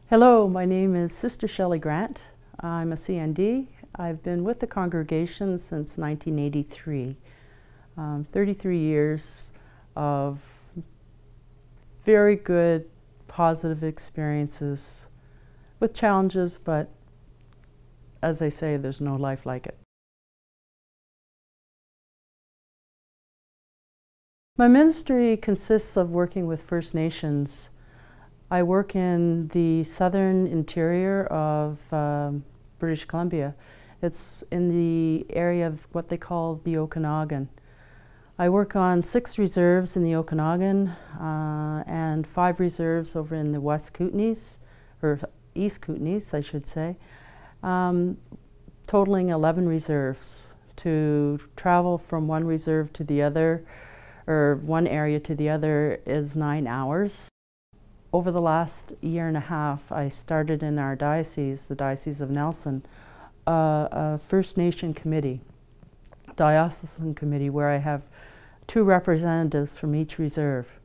Hello, my name is Sister Shelley Grant. I'm a CND. I've been with the congregation since 1983. 33 years of very good, positive experiences with challenges, but as I say, there's no life like it. My ministry consists of working with First Nations. I work in the southern interior of British Columbia. It's in the area of what they call the Okanagan. I work on 6 reserves in the Okanagan and 5 reserves over in the West Kootenays, or East Kootenays, I should say, totaling 11 reserves. To travel from one reserve to the other, or one area to the other, is 9 hours. Over the last year and a half, I started in our diocese, the Diocese of Nelson, a First Nation committee, diocesan committee, where I have 2 representatives from each reserve.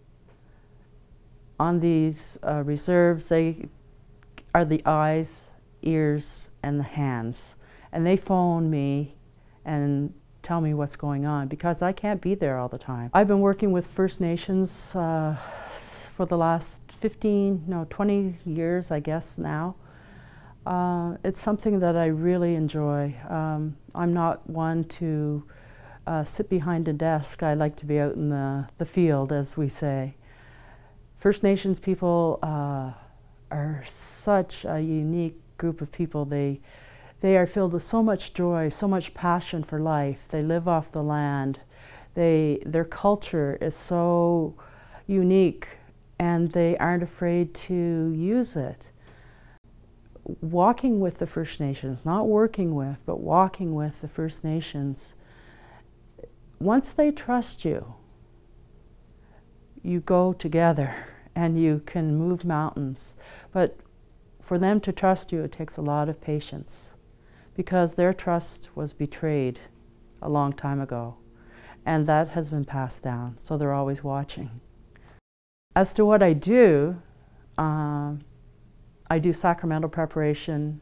On these reserves, they are the eyes, ears, and the hands. And they phone me and tell me what's going on, because I can't be there all the time. I've been working with First Nations for the last 20 years, I guess now. It's something that I really enjoy. I'm not one to sit behind a desk. I like to be out in the field, as we say. First Nations people are such a unique group of people. They are filled with so much joy, so much passion for life. They live off the land. Their culture is so unique, and they aren't afraid to use it. Walking with the First Nations, not working with, but walking with the First Nations, once they trust you, you go together and you can move mountains. But for them to trust you, it takes a lot of patience, because their trust was betrayed a long time ago, and that has been passed down, so they're always watching. As to what I do sacramental preparation,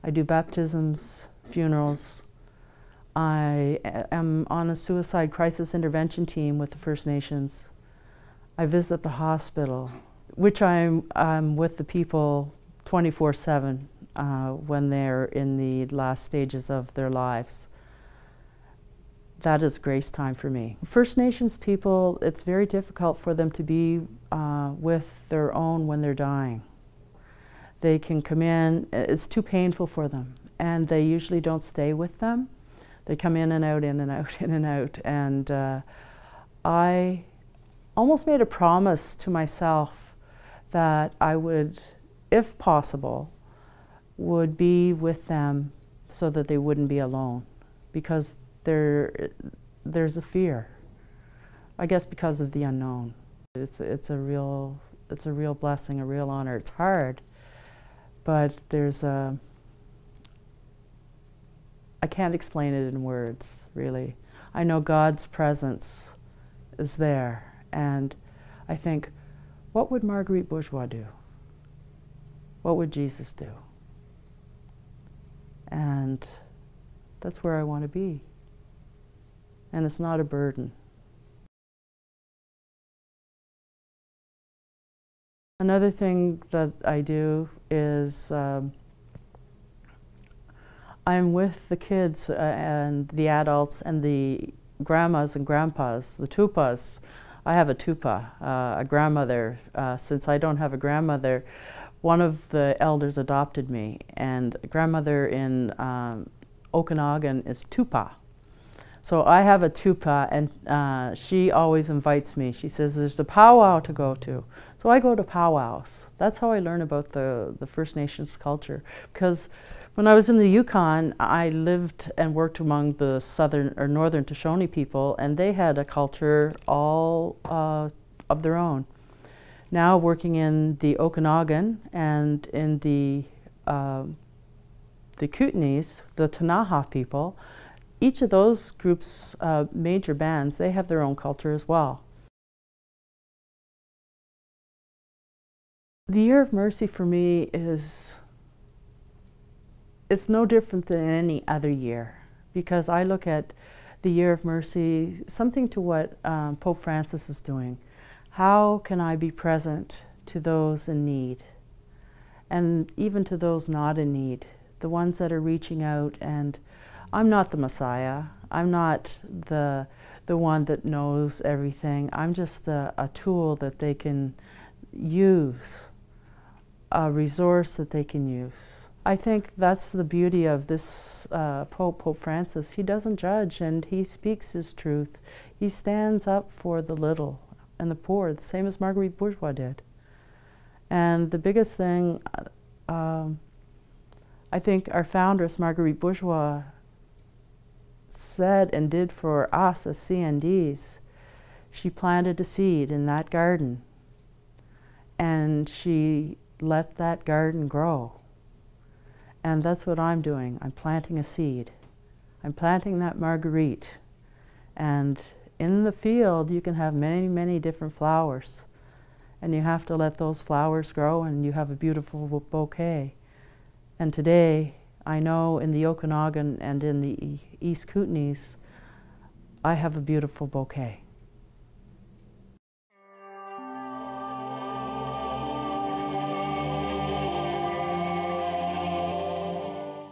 I do baptisms, funerals. I am on a suicide crisis intervention team with the First Nations. I visit the hospital, which I'm with the people 24/7 when they're in the last stages of their lives. That is grace time for me. First Nations people, it's very difficult for them to be with their own when they're dying. They can come in, it's too painful for them, and they usually don't stay with them. They come in and out, in and out, in and out, and I almost made a promise to myself that I would, if possible, would be with them so that they wouldn't be alone, because there's a fear, I guess, because of the unknown. It's a real blessing, a real honor. It's hard, but I can't explain it in words, really. I know God's presence is there, and I think, what would Marguerite Bourgeois do? What would Jesus do? And that's where I want to be. And it's not a burden. Another thing that I do is I'm with the kids and the adults and the grandmas and grandpas, the tupas. I have a tupa, a grandmother. Since I don't have a grandmother, one of the elders adopted me, and a grandmother in Okanagan is tupa. So I have a tupa, and she always invites me. She says there's a powwow to go to. So I go to powwows. That's how I learn about the First Nations culture. Because when I was in the Yukon, I lived and worked among the southern or northern Shoshone people, and they had a culture all of their own. Now working in the Okanagan and in the Kootenays, the Ktunaxa people, each of those groups, major bands, they have their own culture as well. The Year of Mercy for me it's no different than any other year, because I look at the Year of Mercy, something to what Pope Francis is doing. How can I be present to those in need, and even to those not in need, the ones that are reaching out? And I'm not the Messiah. I'm not the one that knows everything. I'm just a tool that they can use, a resource that they can use. I think that's the beauty of this Pope Francis. He doesn't judge, and he speaks his truth. He stands up for the little and the poor, the same as Marguerite Bourgeois did. And the biggest thing, I think our foundress, Marguerite Bourgeois, said and did for us as CNDs, she planted a seed in that garden, and she let that garden grow. And that's what I'm doing. I'm planting a seed. I'm planting that Marguerite. And in the field, you can have many, many different flowers. And you have to let those flowers grow, and you have a beautiful bouquet. And today, I know in the Okanagan and in the East Kootenays, I have a beautiful bouquet.